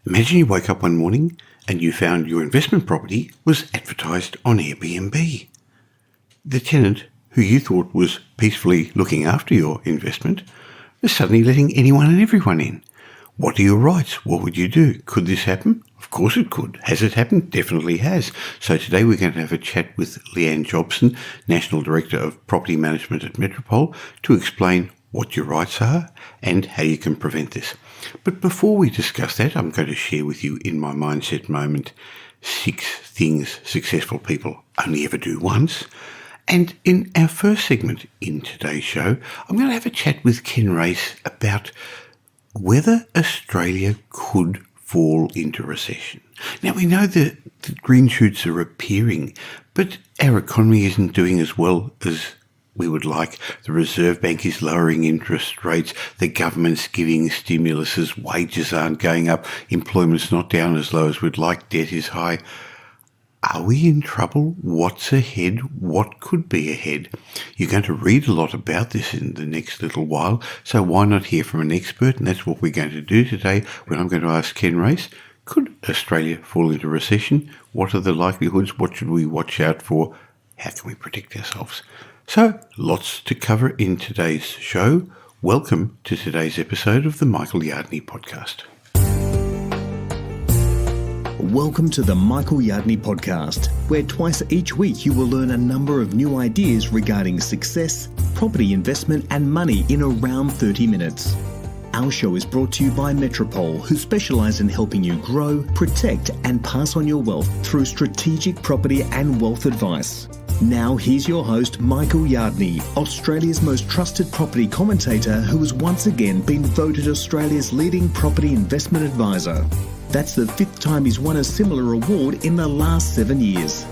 Imagine you woke up one morning and you found your investment property was advertised on Airbnb. The tenant, who you thought was peacefully looking after your investment, is suddenly letting anyone and everyone in. What are your rights? What would you do? Could this happen? Of course it could. Has it happened? Definitely has. So today we're going to have a chat with Leanne Jopson, National Director of Property Management at Metropole, to explain what your rights are and how you can prevent this. But before we discuss that, I'm going to share with you in my mindset moment 6 things successful people only ever do once. And in our first segment in today's show, I'm going to have a chat with Ken Race about whether Australia could fall into recession. Now, we know that the green shoots are appearing, but our economy isn't doing as well as we would like. The Reserve Bank is lowering interest rates. The government's giving stimuluses. Wages aren't going up. Employment's not down as low as we'd like. Debt is high. Are we in trouble? What's ahead? What could be ahead? You're going to read a lot about this in the next little while, so why not hear from an expert? And that's what we're going to do today when I'm going to ask Ken Race, could Australia fall into recession? What are the likelihoods? What should we watch out for? How can we protect ourselves? So, lots to cover in today's show. Welcome to today's episode of the Michael Yardney podcast. Welcome to the Michael Yardney podcast, where twice each week you will learn a number of new ideas regarding success, property investment and money in around 30 minutes. Our show is brought to you by Metropole, who specialise in helping you grow, protect and pass on your wealth through strategic property and wealth advice. Now here's your host, Michael Yardney, Australia's most trusted property commentator who has once again been voted Australia's leading property investment advisor. That's the 5th time he's won a similar award in the last 7 years.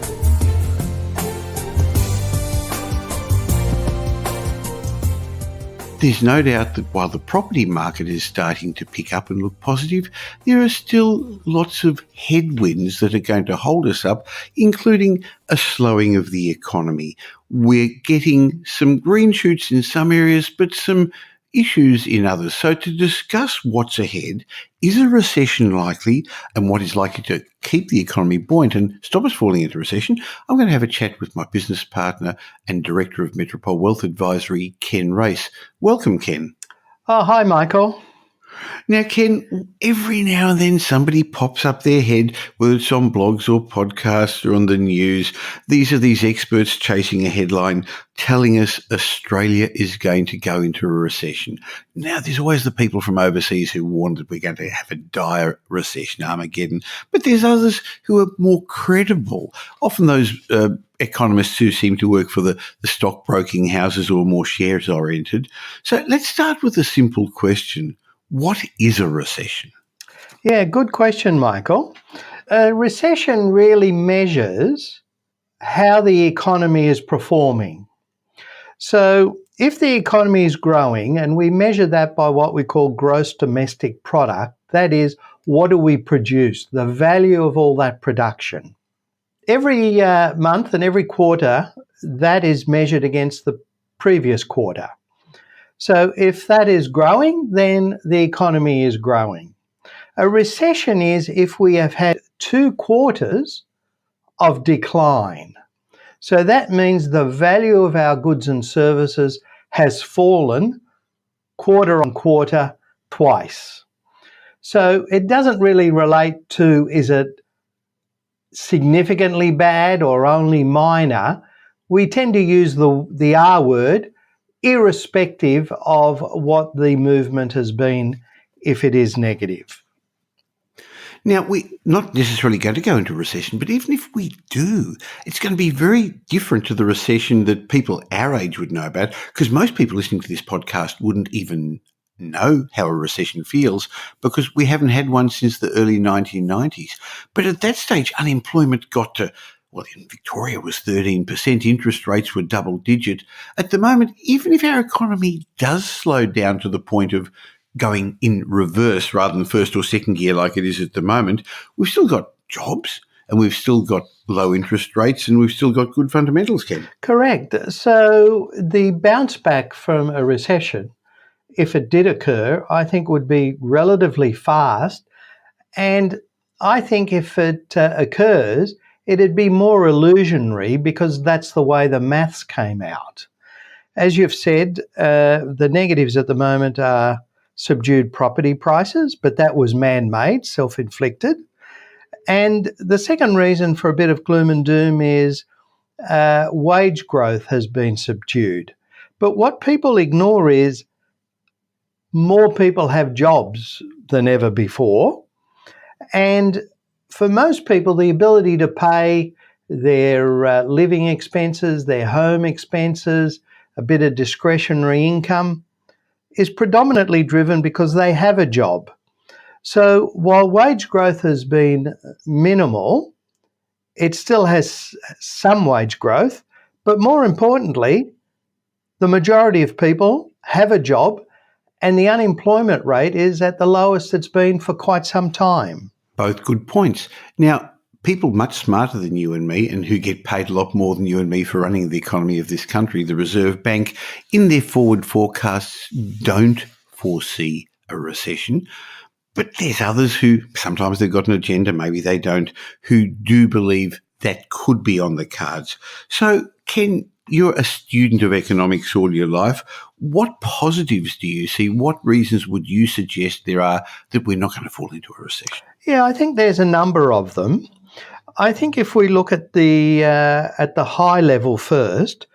There's no doubt that while the property market is starting to pick up and look positive, there are still lots of headwinds that are going to hold us up, including a slowing of the economy. We're getting some green shoots in some areas, but some issues in others. So to discuss what's ahead, is a recession likely and what is likely to keep the economy buoyant and stop us falling into recession, I'm going to have a chat with my business partner and Director of Metropole Wealth Advisory, Ken Race. Welcome, Ken. Oh, hi, Michael. Now, Ken, every now and then somebody pops up their head, whether it's on blogs or podcasts or on the news. These are these experts chasing a headline telling us Australia is going to go into a recession. Now, there's always the people from overseas who warn that we're going to have a dire recession, Armageddon. But there's others who are more credible. Often those economists who seem to work for the stockbroking houses or more shares oriented. So let's start with a simple question. What is a recession? Yeah, good question, Michael. A recession really measures how the economy is performing. So if the economy is growing, and we measure that by what we call gross domestic product, that is, what do we produce, the value of all that production. Every month and every quarter, that is measured against the previous quarter. So if that is growing, then the economy is growing. A recession is if we have had 2 quarters of decline. So that means the value of our goods and services has fallen quarter on quarter twice. So it doesn't really relate to is it significantly bad or only minor. We tend to use the R word, irrespective of what the movement has been, if it is negative. Now, we're not necessarily going to go into recession, but even if we do, it's going to be very different to the recession that people our age would know about, because most people listening to this podcast wouldn't even know how a recession feels because we haven't had one since the early 1990s. But at that stage, unemployment got to, well, in Victoria was 13%, interest rates were double digit. At the moment, even if our economy does slow down to the point of going in reverse rather than first or second gear like it is at the moment, we've still got jobs and we've still got low interest rates and we've still got good fundamentals, Ken. Correct. So the bounce back from a recession, if it did occur, I think would be relatively fast And I think if it occurs, it'd be more illusionary because that's the way the maths came out. As you've said, the negatives at the moment are subdued property prices, but that was man-made, self-inflicted. And the second reason for a bit of gloom and doom is wage growth has been subdued. But what people ignore is more people have jobs than ever before. And for most people, the ability to pay their living expenses, their home expenses, a bit of discretionary income is predominantly driven because they have a job. So while wage growth has been minimal, it still has some wage growth. But more importantly, the majority of people have a job and the unemployment rate is at the lowest it's been for quite some time. Both good points. Now, people much smarter than you and me and who get paid a lot more than you and me for running the economy of this country, the Reserve Bank, in their forward forecasts don't foresee a recession. But there's others who, sometimes they've got an agenda, maybe they don't, who do believe that could be on the cards. So, Ken, you're a student of economics all your life. What positives do you see? What reasons would you suggest there are that we're not going to fall into a recession? Yeah, I think there's a number of them. I think if we look at the high level first,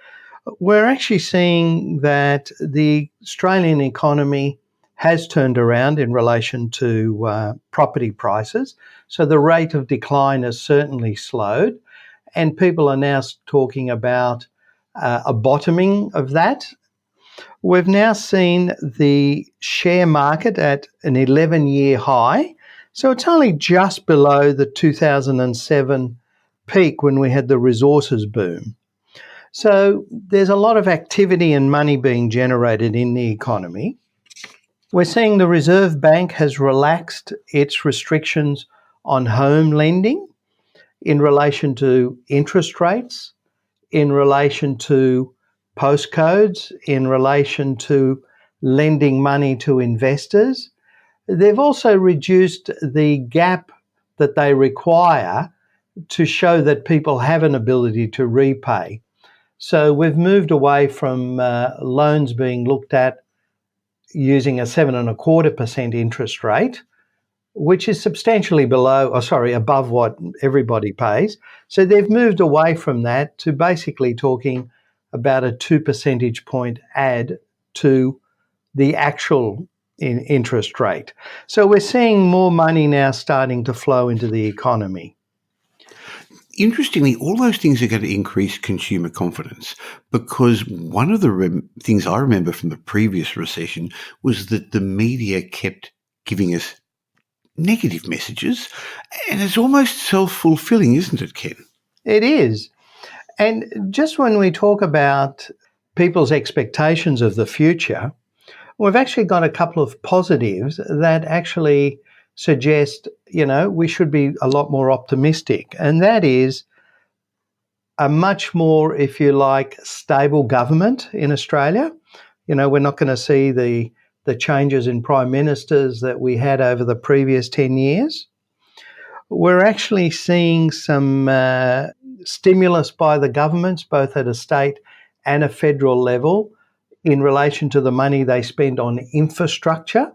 we're actually seeing that the Australian economy has turned around in relation to property prices. So the rate of decline has certainly slowed, and people are now talking about a bottoming of that. We've now seen the share market at an 11-year high. So it's only just below the 2007 peak when we had the resources boom. So there's a lot of activity and money being generated in the economy. We're seeing the Reserve Bank has relaxed its restrictions on home lending in relation to interest rates, in relation to postcodes, in relation to lending money to investors. They've also reduced the gap that they require to show that people have an ability to repay. So we've moved away from loans being looked at using a 7.25% interest rate, which is substantially above what everybody pays. So they've moved away from that to basically talking about a 2 percentage point add to the actual interest rate. So we're seeing more money now starting to flow into the economy. Interestingly, all those things are going to increase consumer confidence because one of the things I remember from the previous recession was that the media kept giving us negative messages, and it's almost self-fulfilling, isn't it, Ken? It is. And just when we talk about people's expectations of the future, we've actually got a couple of positives that actually suggest, we should be a lot more optimistic. And that is a much more, if you like, stable government in Australia. We're not going to see the changes in prime ministers that we had over the previous 10 years. We're actually seeing some stimulus by the governments, both at a state and a federal level, in relation to the money they spend on infrastructure.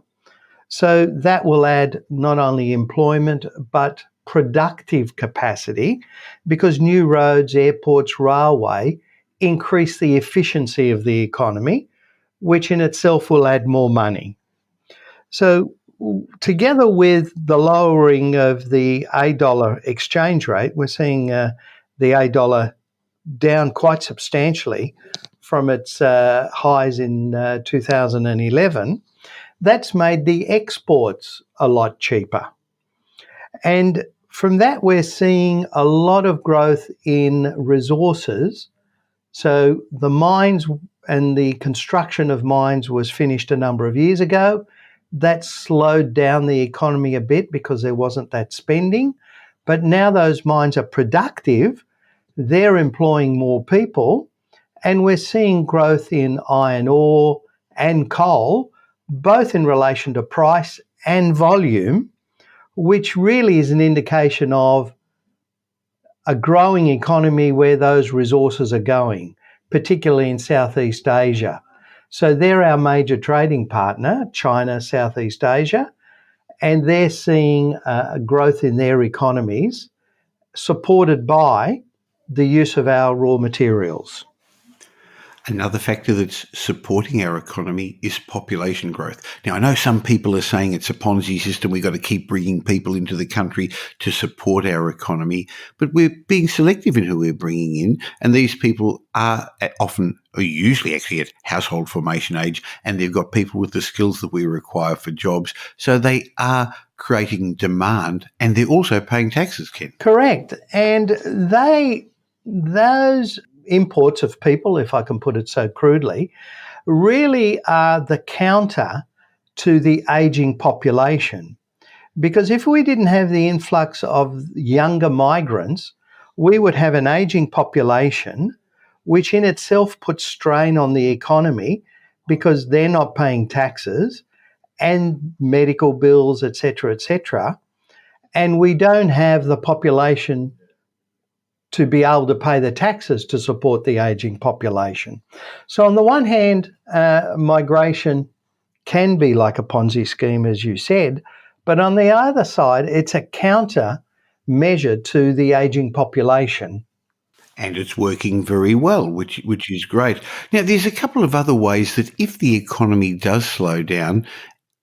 So that will add not only employment, but productive capacity, because new roads, airports, railway increase the efficiency of the economy, which in itself will add more money. So together with the lowering of the A-dollar exchange rate, we're seeing the A-dollar down quite substantially from its highs in 2011. That's made the exports a lot cheaper. And from that, we're seeing a lot of growth in resources. So the mines and the construction of mines was finished a number of years ago. That slowed down the economy a bit because there wasn't that spending. But now those mines are productive. They're employing more people. And we're seeing growth in iron ore and coal, both in relation to price and volume, which really is an indication of a growing economy where those resources are going, particularly in Southeast Asia. So they're our major trading partner, China, Southeast Asia, and they're seeing a growth in their economies supported by the use of our raw materials. Another factor that's supporting our economy is population growth. Now, I know some people are saying it's a Ponzi system. We've got to keep bringing people into the country to support our economy, but we're being selective in who we're bringing in. And these people are usually actually at household formation age, and they've got people with the skills that we require for jobs. So they are creating demand, and they're also paying taxes, Ken. Correct. And those imports of people, if I can put it so crudely, really are the counter to the aging population. Because if we didn't have the influx of younger migrants, we would have an aging population, which in itself puts strain on the economy because they're not paying taxes and medical bills, etc., etc. And we don't have the population to be able to pay the taxes to support the aging population. So on the one hand, migration can be like a Ponzi scheme, as you said, but on the other side, it's a counter measure to the aging population. And it's working very well, which is great. Now, there's a couple of other ways that if the economy does slow down,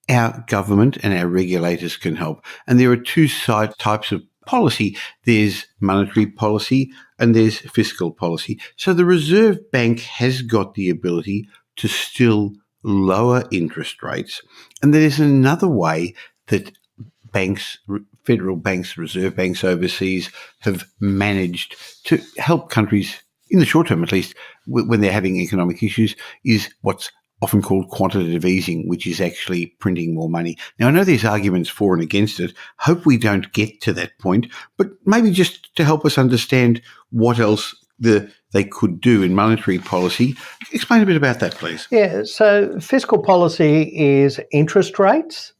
our government and our regulators can help. And there are two types of policy. There's monetary policy and there's fiscal policy. So the Reserve Bank has got the ability to still lower interest rates. And there's another way that federal banks, reserve banks overseas have managed to help countries, in the short term at least, when they're having economic issues, is what's often called quantitative easing, which is actually printing more money. Now, I know there's arguments for and against it. Hope we don't get to that point, but maybe just to help us understand what else they could do in monetary policy. Explain a bit about that, please. Yeah, so fiscal policy is interest rates.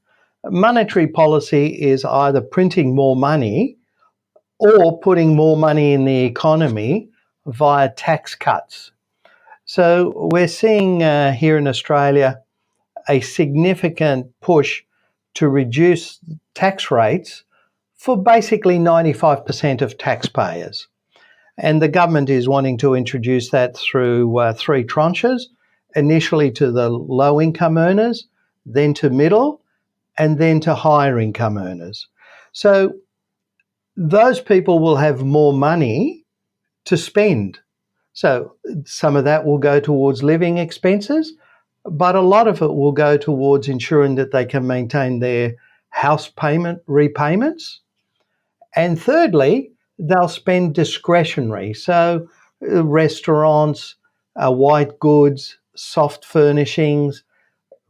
Monetary policy is either printing more money or putting more money in the economy via tax cuts. So we're seeing here in Australia a significant push to reduce tax rates for basically 95% of taxpayers. And the government is wanting to introduce that through three tranches, initially to the low income earners, then to middle, and then to higher income earners. So those people will have more money to spend. So some of that will go towards living expenses, but a lot of it will go towards ensuring that they can maintain their house payment repayments. And thirdly, they'll spend discretionary. So restaurants, white goods, soft furnishings,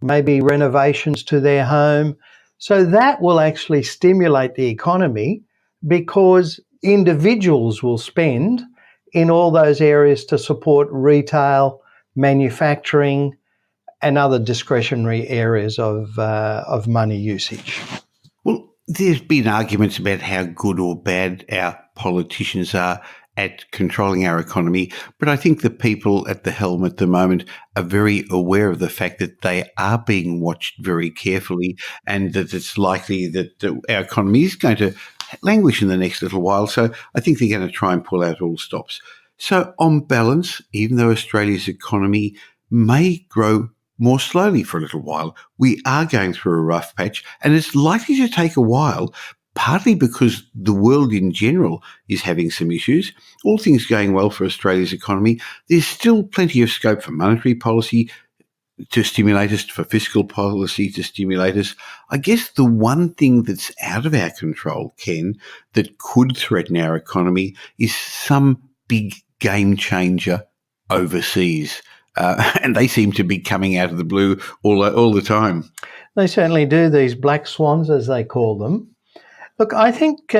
maybe renovations to their home. So that will actually stimulate the economy because individuals will spend in all those areas to support retail, manufacturing, and other discretionary areas of money usage. Well, there's been arguments about how good or bad our politicians are at controlling our economy, but I think the people at the helm at the moment are very aware of the fact that they are being watched very carefully and that it's likely that our economy is going to languish in the next little while. So I think they're going to try and pull out all stops. So on balance, even though Australia's economy may grow more slowly for a little while, we are going through a rough patch, and it's likely to take a while, partly because the world in general is having some issues. All things going well for Australia's economy, there's still plenty of scope for monetary policy to stimulate us, for fiscal policy to stimulate us. I guess the one thing that's out of our control, Ken, that could threaten our economy is some big game changer overseas. And they seem to be coming out of the blue all the time. They certainly do, these black swans, as they call them. Look, I think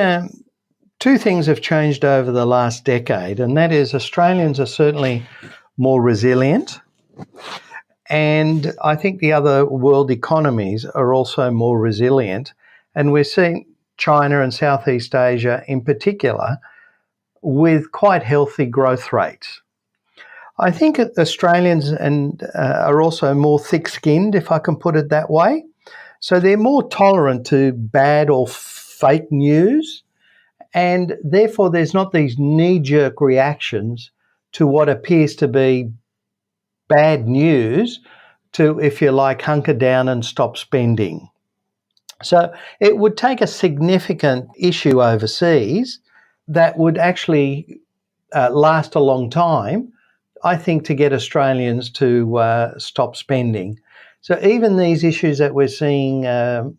two things have changed over the last decade, and that is Australians are certainly more resilient, and I think the other world economies are also more resilient, and we're seeing China and Southeast Asia in particular, with quite healthy growth rates. I think Australians are also more thick-skinned, if I can put it that way. So they're more tolerant to bad or fake news, and therefore there's not these knee-jerk reactions to what appears to be bad news to, if you like, hunker down and stop spending. So it would take a significant issue overseas that would actually last a long time, I think, to get Australians to stop spending. So even these issues that we're seeing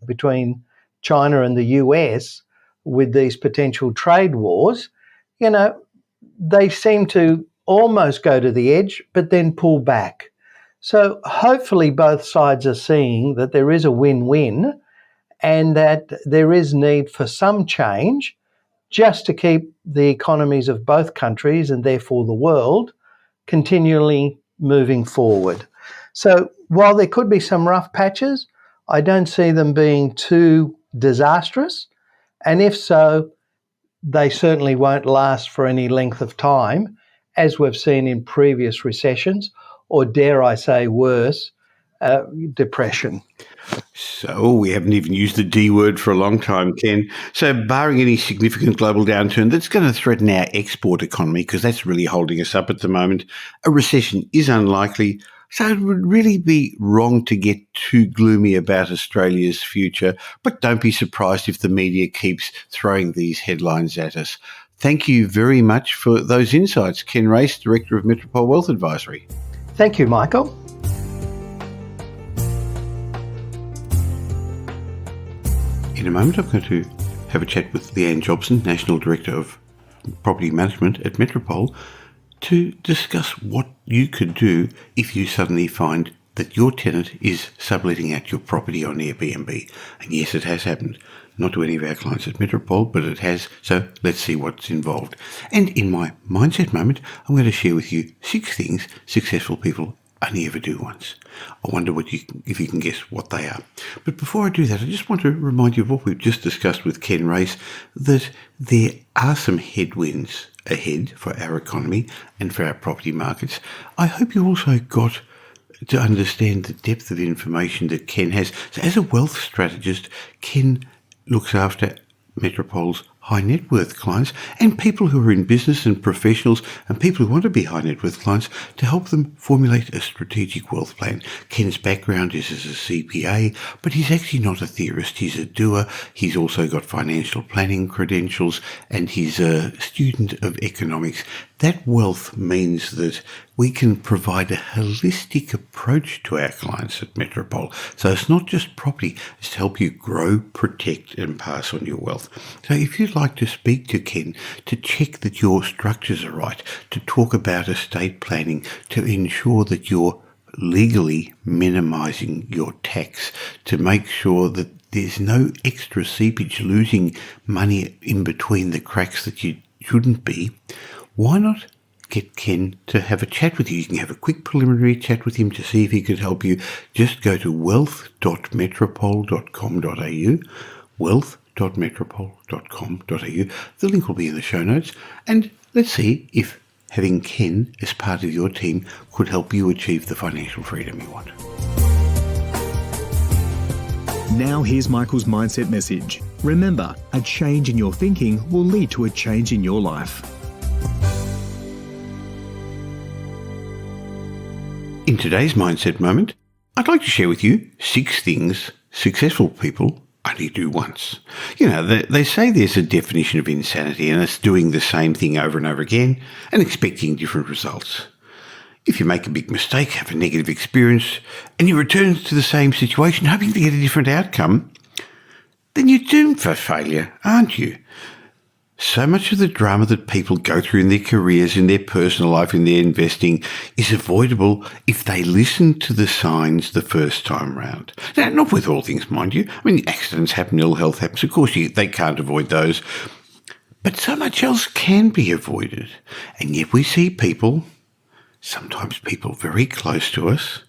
between China and the US with these potential trade wars, they seem to almost go to the edge, but then pull back. So hopefully both sides are seeing that there is a win-win and that there is need for some change just to keep the economies of both countries and therefore the world continually moving forward. So while there could be some rough patches, I don't see them being too disastrous. And if so, they certainly won't last for any length of time, as we've seen in previous recessions, or dare I say worse, depression. So we haven't even used the D word for a long time, Ken. So barring any significant global downturn that's going to threaten our export economy, because that's really holding us up at the moment, a recession is unlikely. So it would really be wrong to get too gloomy about Australia's future, but don't be surprised if the media keeps throwing these headlines at us. Thank you very much for those insights, Ken Race, Director of Metropole Wealth Advisory. Thank you, Michael. In a moment, I'm going to have a chat with Leanne Jopson, National Director of Property Management at Metropole, to discuss what you could do if you suddenly find that your tenant is subletting out your property on Airbnb. And yes, it has happened. Not to any of our clients at Metropole, but it has. So let's see what's involved. And in my mindset moment, I'm going to share with you 6 things successful people only ever do once. I wonder if you can guess what they are. But before I do that, I just want to remind you of what we've just discussed with Ken Race, that there are some headwinds ahead for our economy and for our property markets. I hope you also got to understand the depth of information that Ken has. So as a wealth strategist, Ken looks after Metropole's high net worth clients and people who are in business and professionals and people who want to be high net worth clients to help them formulate a strategic wealth plan. Ken's background is as a CPA, but he's actually not a theorist. He's a doer. He's also got financial planning credentials and he's a student of economics. That wealth means that we can provide a holistic approach to our clients at Metropole. So it's not just property, it's to help you grow, protect and pass on your wealth. So if you'd like to speak to Ken to check that your structures are right, to talk about estate planning, to ensure that you're legally minimising your tax, to make sure that there's no extra seepage, losing money in between the cracks that you shouldn't be, why not get Ken to have a chat with you? You can have a quick preliminary chat with him to see if he could help you. Just go to wealth.metropole.com.au, wealth.metropole.com.au. The link will be in the show notes. And let's see if having Ken as part of your team could help you achieve the financial freedom you want. Now here's Michael's mindset message. Remember, a change in your thinking will lead to a change in your life. In today's Mindset Moment, I'd like to share with you 6 things successful people only do once. You know, they say there's a definition of insanity and it's doing the same thing over and over again and expecting different results. If you make a big mistake, have a negative experience, and you return to the same situation hoping to get a different outcome, then you're doomed for failure, aren't you? So much of the drama that people go through in their careers, in their personal life, in their investing is avoidable if they listen to the signs the first time round. Now, not with all things, mind you. I mean, accidents happen, ill health happens. Of course, they can't avoid those. But so much else can be avoided. And yet we see people, sometimes people very close to us,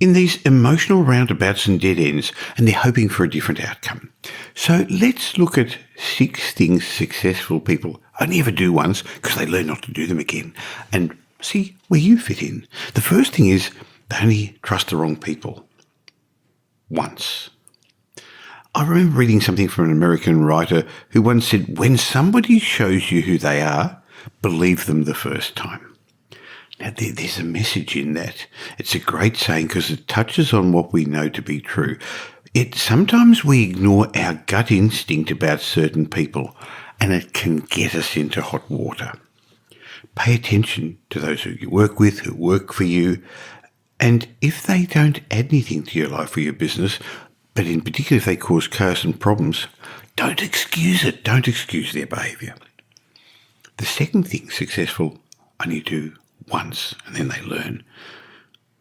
in these emotional roundabouts and dead ends, and they're hoping for a different outcome. So let's look at 6 things successful people only ever do once because they learn not to do them again, and see where you fit in. The first thing is they only trust the wrong people once. I remember reading something from an American writer who once said, when somebody shows you who they are, believe them the first time. Now, there's a message in that. It's a great saying because it touches on what we know to be true. Sometimes we ignore our gut instinct about certain people, and it can get us into hot water. Pay attention to those who you work with, who work for you, and if they don't add anything to your life or your business, but in particular if they cause chaos and problems, don't excuse it. Don't excuse their behaviour. The second thing successful only do once and then they learn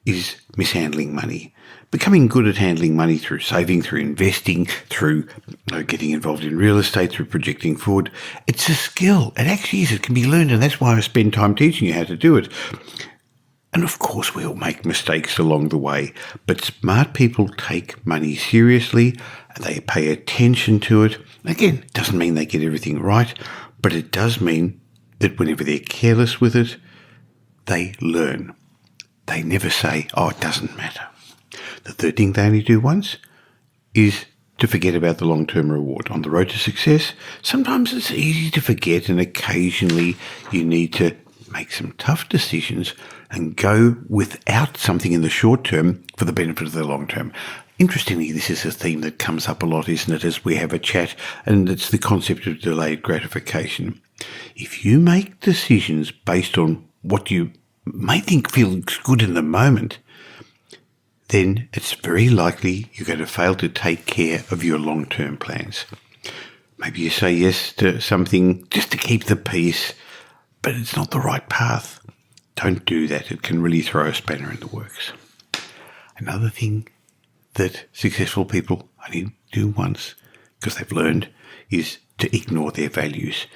is mishandling money. Becoming good at handling money through saving, through investing, through getting involved in real estate, through projecting forward. It's a skill. It actually is. It can be learned, and that's why I spend time teaching you how to do it. And of course, we all make mistakes along the way, but smart people take money seriously and they pay attention to it. Again, it doesn't mean they get everything right, but it does mean that whenever they're careless with it, they learn. They never say, oh, it doesn't matter. The third thing they only do once is to forget about the long-term reward. On the road to success, sometimes it's easy to forget, and occasionally you need to make some tough decisions and go without something in the short term for the benefit of the long term. Interestingly, this is a theme that comes up a lot, isn't it, as we have a chat, and it's the concept of delayed gratification. If you make decisions based on what you may think feels good in the moment, then it's very likely you're going to fail to take care of your long-term plans. Maybe you say yes to something just to keep the peace, but it's not the right path. Don't do that. It can really throw a spanner in the works. Another thing that successful people only do once, because they've learned, is to ignore their values.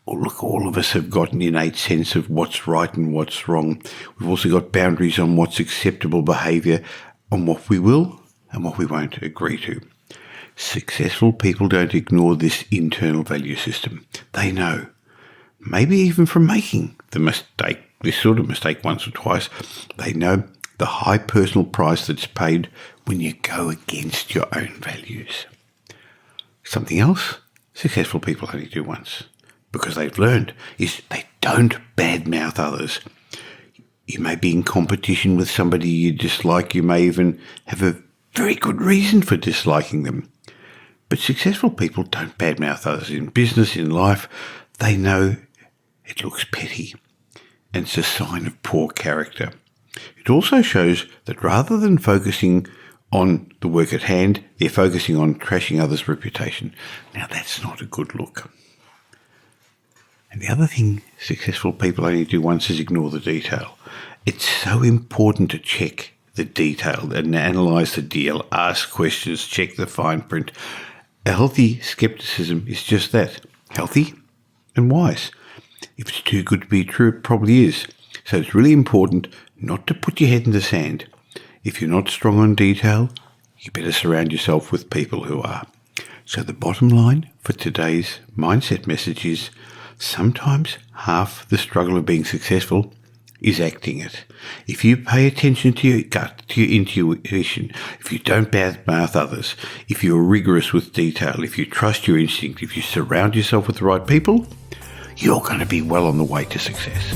Oh, look, all of us have got an innate sense of what's right and what's wrong. We've also got boundaries on what's acceptable behaviour, on what we will and what we won't agree to. Successful people don't ignore this internal value system. They know, maybe even from making this sort of mistake once or twice, they know the high personal price that's paid when you go against your own values. Something else successful people only do once, because they've learned, is they don't badmouth others. You may be in competition with somebody you dislike. You may even have a very good reason for disliking them. But successful people don't badmouth others in business, in life. They know it looks petty, and it's a sign of poor character. It also shows that rather than focusing on the work at hand, they're focusing on trashing others' reputation. Now, that's not a good look. And the other thing successful people only do once is ignore the detail. It's so important to check the detail and analyse the deal, ask questions, check the fine print. A healthy skepticism is just that, healthy and wise. If it's too good to be true, it probably is. So it's really important not to put your head in the sand. If you're not strong on detail, you better surround yourself with people who are. So the bottom line for today's mindset message is sometimes half the struggle of being successful is acting it. If you pay attention to your gut, to your intuition, if you don't badmouth others, if you're rigorous with detail, if you trust your instinct, if you surround yourself with the right people, you're going to be well on the way to success.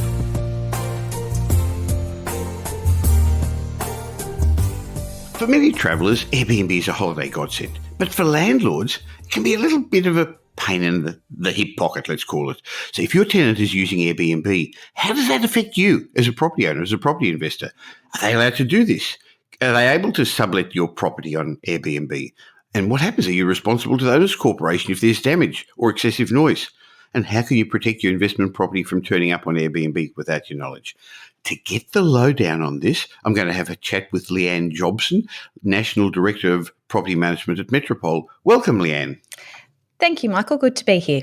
For many travellers, Airbnb is a holiday godsend, but for landlords, it can be a little bit of a pain in the hip pocket, let's call it. So if your tenant is using Airbnb, how does that affect you as a property owner, as a property investor? Are they allowed to do this? Are they able to sublet your property on Airbnb? And what happens? Are you responsible to the owners' corporation if there's damage or excessive noise? And how can you protect your investment property from turning up on Airbnb without your knowledge? To get the lowdown on this, I'm going to have a chat with Leanne Jopson, National Director of Property Management at Metropole. Welcome, Leanne. Thank you, Michael. Good to be here.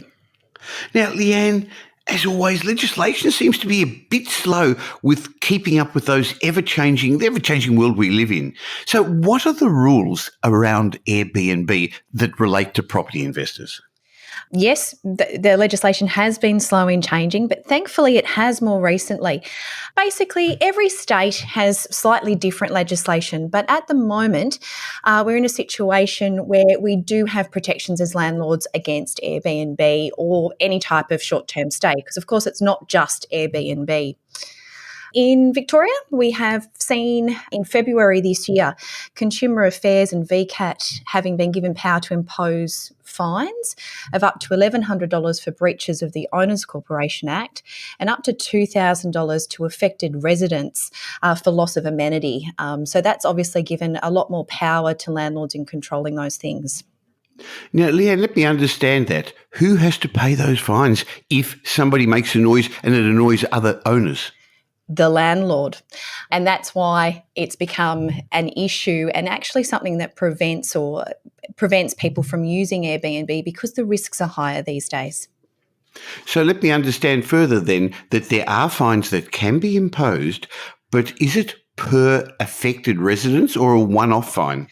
Now, Leanne, As always, legislation seems to be a bit slow with keeping up with the ever-changing world we live in. So what are the rules around Airbnb that relate to property investors? Yes, the legislation has been slow in changing, but thankfully it has more recently. Basically, every state has slightly different legislation, but at the moment, we're in a situation where we do have protections as landlords against Airbnb or any type of short-term stay, because of course it's not just Airbnb. In Victoria, we have seen in February this year Consumer Affairs and VCAT having been given power to impose fines of up to $1,100 for breaches of the Owners Corporation Act and up to $2,000 to affected residents for loss of amenity. So that's obviously given a lot more power to landlords in controlling those things. Now, Leanne, let me understand that. Who has to pay those fines if somebody makes a noise and it annoys other owners? The landlord. And that's why it's become an issue and actually something that prevents people from using Airbnb because the risks are higher these days. So let me understand further then that there are fines that can be imposed, but is it per affected residence or a one-off fine?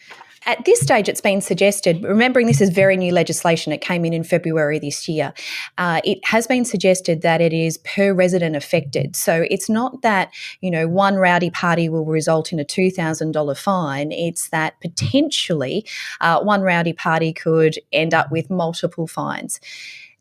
At this stage, it's been suggested, remembering this is very new legislation, it came in February this year, it has been suggested that it is per resident affected. So it's not that, one rowdy party will result in a $2,000 fine. It's that potentially one rowdy party could end up with multiple fines.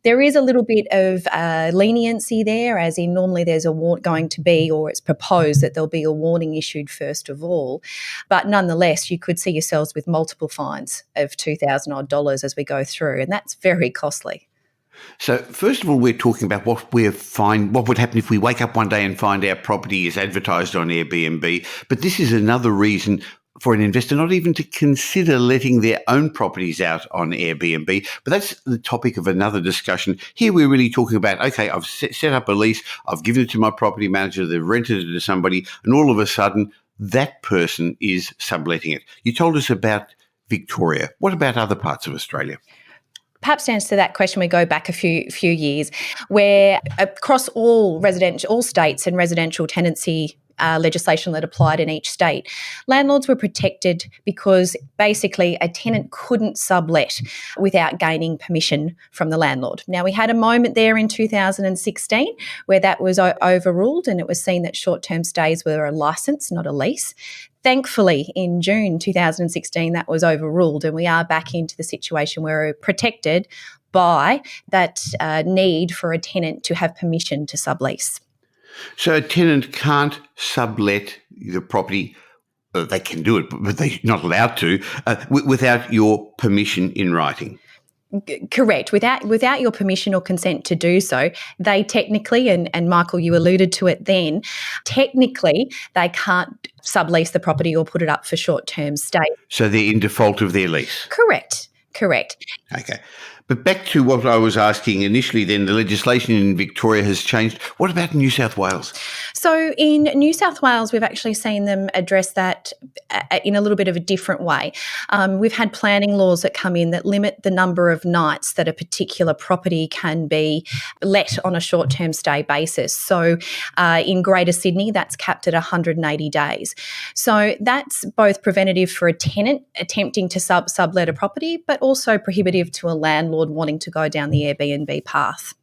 There is a little bit of leniency there, as in normally there's going to be, or it's proposed that there'll be a warning issued first of all. But nonetheless, you could see yourselves with multiple fines of $2,000 odd as we go through, and that's very costly. So first of all, we're talking about what would happen if we wake up one day and find our property is advertised on Airbnb. But this is another reason for an investor not even to consider letting their own properties out on Airbnb. But that's the topic of another discussion. Here we're really talking about, okay, I've set up a lease, I've given it to my property manager, they've rented it to somebody, and all of a sudden that person is subletting it. You told us about Victoria. What about other parts of Australia? Perhaps to answer that question, we go back a few years, where across all states and residential tenancy legislation that applied in each state, landlords were protected because basically a tenant couldn't sublet without gaining permission from the landlord. Now, we had a moment there in 2016 where that was overruled, and it was seen that short-term stays were a licence, not a lease. Thankfully, in June 2016, that was overruled, and we are back into the situation where we're protected by that need for a tenant to have permission to sublease. So a tenant can't sublet the property. They can do it, but they're not allowed to without your permission in writing. Correct. Without your permission or consent to do so, they technically, and Michael, you alluded to it then, technically they can't sublease the property or put it up for short-term stay. So they're in default of their lease? Correct. Okay. But back to what I was asking initially then, the legislation in Victoria has changed. What about New South Wales? So in New South Wales, we've actually seen them address that in a little bit of a different way. We've had planning laws that come in that limit the number of nights that a particular property can be let on a short-term stay basis. So in Greater Sydney, that's capped at 180 days. So that's both preventative for a tenant attempting to sublet a property, but also prohibitive to a landlord wanting to go down the Airbnb path.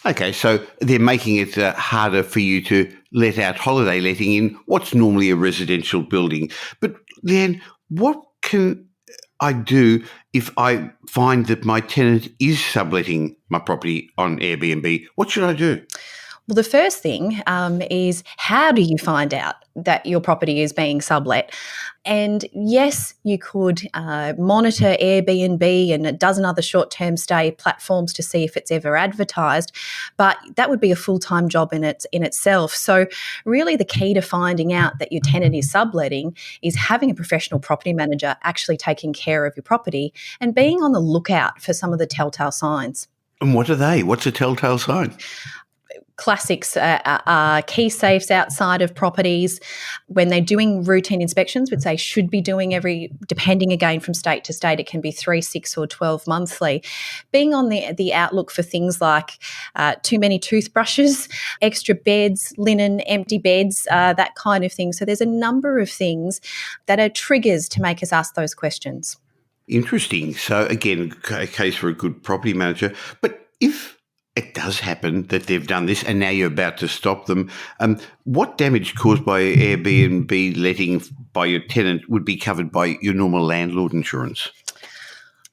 Okay, so they're making it harder for you to let out holiday letting in what's normally a residential building. But then what can I do if I find that my tenant is subletting my property on Airbnb? What should I do? Well, the first thing is, how do you find out that your property is being sublet? And yes, you could monitor Airbnb and a dozen other short-term stay platforms to see if it's ever advertised, but that would be a full-time job in itself. So really the key to finding out that your tenant is subletting is having a professional property manager actually taking care of your property and being on the lookout for some of the telltale signs. And what are they? What's a telltale sign? classics are key safes outside of properties. When they're doing routine inspections, which they should be doing depending again from state to state, it can be 3, 6 or 12 monthly. Being on the outlook for things like too many toothbrushes, extra beds, linen, empty beds, that kind of thing. So there's a number of things that are triggers to make us ask those questions. Interesting. So again, a case for a good property manager. But if it does happen that they've done this and now you're about to stop them, what damage caused by Airbnb letting by your tenant would be covered by your normal landlord insurance?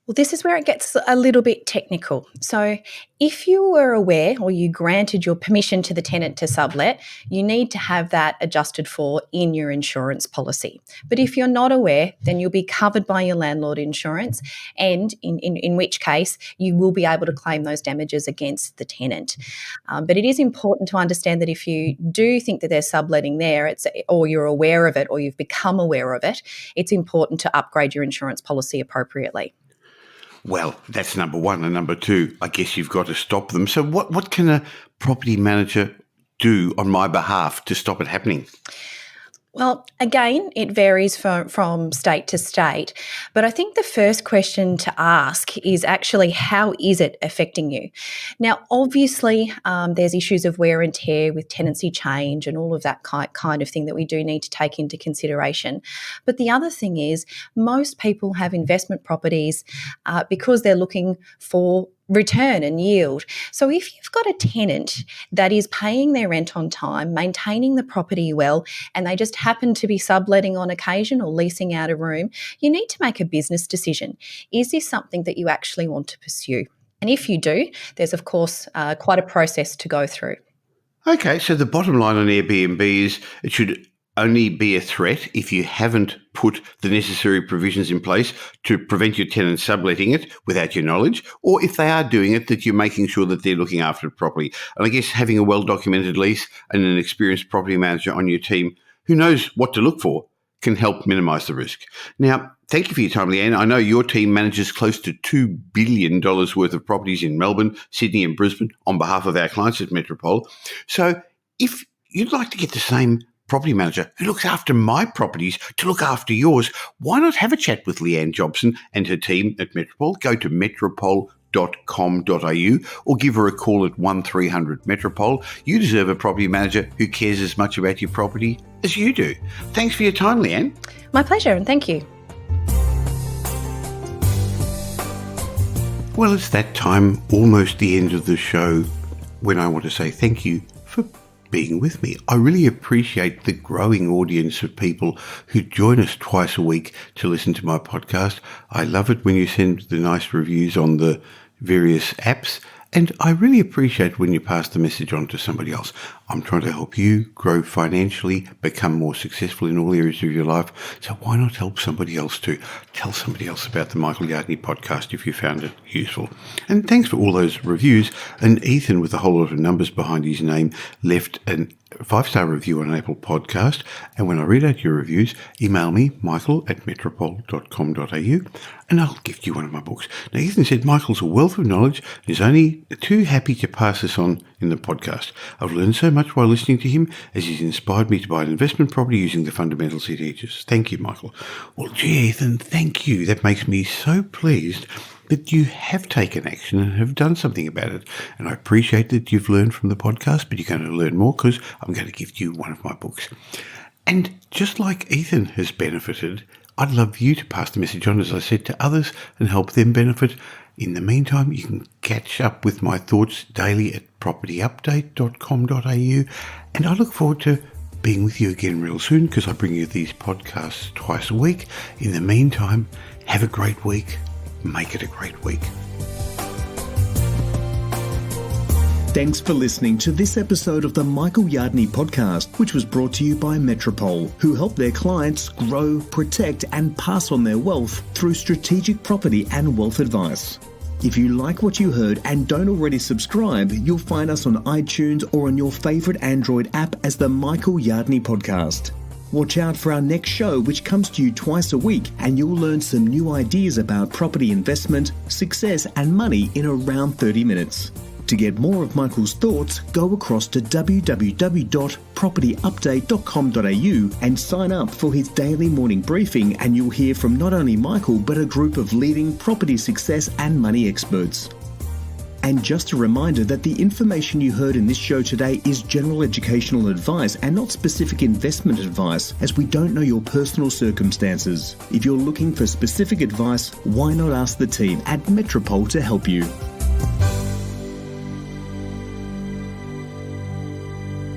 Well, this is where it gets a little bit technical. So if you were aware or you granted your permission to the tenant to sublet, you need to have that adjusted for in your insurance policy. But if you're not aware, then you'll be covered by your landlord insurance, and in which case you will be able to claim those damages against the tenant. But it is important to understand that if you do think that there's subletting there, or you're aware of it or you've become aware of it, it's important to upgrade your insurance policy appropriately. Well, that's number one. And number two, I guess you've got to stop them. So what can a property manager do on my behalf to stop it happening? Well, again, it varies from state to state, but I think the first question to ask is actually, how is it affecting you? Now, obviously, there's issues of wear and tear with tenancy change and all of that kind of thing that we do need to take into consideration. But the other thing is, most people have investment properties because they're looking for return and yield. So if you've got a tenant that is paying their rent on time, maintaining the property well, and they just happen to be subletting on occasion or leasing out a room, you need to make a business decision. Is this something that you actually want to pursue? And if you do, there's of course quite a process to go through. Okay, so the bottom line on Airbnb is it should only be a threat if you haven't put the necessary provisions in place to prevent your tenant subletting it without your knowledge, or if they are doing it, that you're making sure that they're looking after it properly. And I guess having a well-documented lease and an experienced property manager on your team who knows what to look for can help minimise the risk. Now, thank you for your time, Leanne. I know your team manages close to $2 billion worth of properties in Melbourne, Sydney and Brisbane on behalf of our clients at Metropole. So if you'd like to get the same property manager who looks after my properties to look after yours, why not have a chat with Leanne Jopson and her team at Metropole? Go to metropole.com.au or give her a call at 1300 Metropole. You deserve a property manager who cares as much about your property as you do. Thanks for your time, Leanne. My pleasure, and thank you. Well, it's that time, almost the end of the show, when I want to say thank you for being with me. I really appreciate the growing audience of people who join us twice a week to listen to my podcast. I love it when you send the nice reviews on the various apps, and I really appreciate when you pass the message on to somebody else. I'm trying to help you grow financially, become more successful in all areas of your life, so why not help somebody else too? Tell somebody else about the Michael Yardney podcast if you found it useful. And thanks for all those reviews. And Ethan, with a whole lot of numbers behind his name, left a 5-star review on Apple Podcast. And when I read out your reviews, email me, michael@metropole.com.au, and I'll gift you one of my books. Now, Ethan said Michael's a wealth of knowledge and is only too happy to pass this on in the podcast. I've learned so much while listening to him, as he's inspired me to buy an investment property using the fundamentals he teaches. Thank you, Michael. Well, gee, Ethan, thank you. That makes me so pleased that you have taken action and have done something about it. And I appreciate that you've learned from the podcast, but you're going to learn more because I'm going to gift you one of my books. And just like Ethan has benefited, I'd love you to pass the message on, as I said, to others and help them benefit. In the meantime, you can catch up with my thoughts daily at propertyupdate.com.au, and I look forward to being with you again real soon, because I bring you these podcasts twice a week. In the meantime, have a great week. Make it a great week. Thanks for listening to this episode of the Michael Yardney podcast, which was brought to you by Metropole, who help their clients grow, protect, and pass on their wealth through strategic property and wealth advice. If you like what you heard and don't already subscribe, you'll find us on iTunes or on your favourite Android app as the Michael Yardney podcast. Watch out for our next show, which comes to you twice a week, and you'll learn some new ideas about property investment, success, and money in around 30 minutes. To get more of Michael's thoughts, go across to www.propertyupdate.com.au and sign up for his daily morning briefing, and you'll hear from not only Michael but a group of leading property success and money experts. And just a reminder that the information you heard in this show today is general educational advice and not specific investment advice, as we don't know your personal circumstances. If you're looking for specific advice, why not ask the team at Metropole to help you?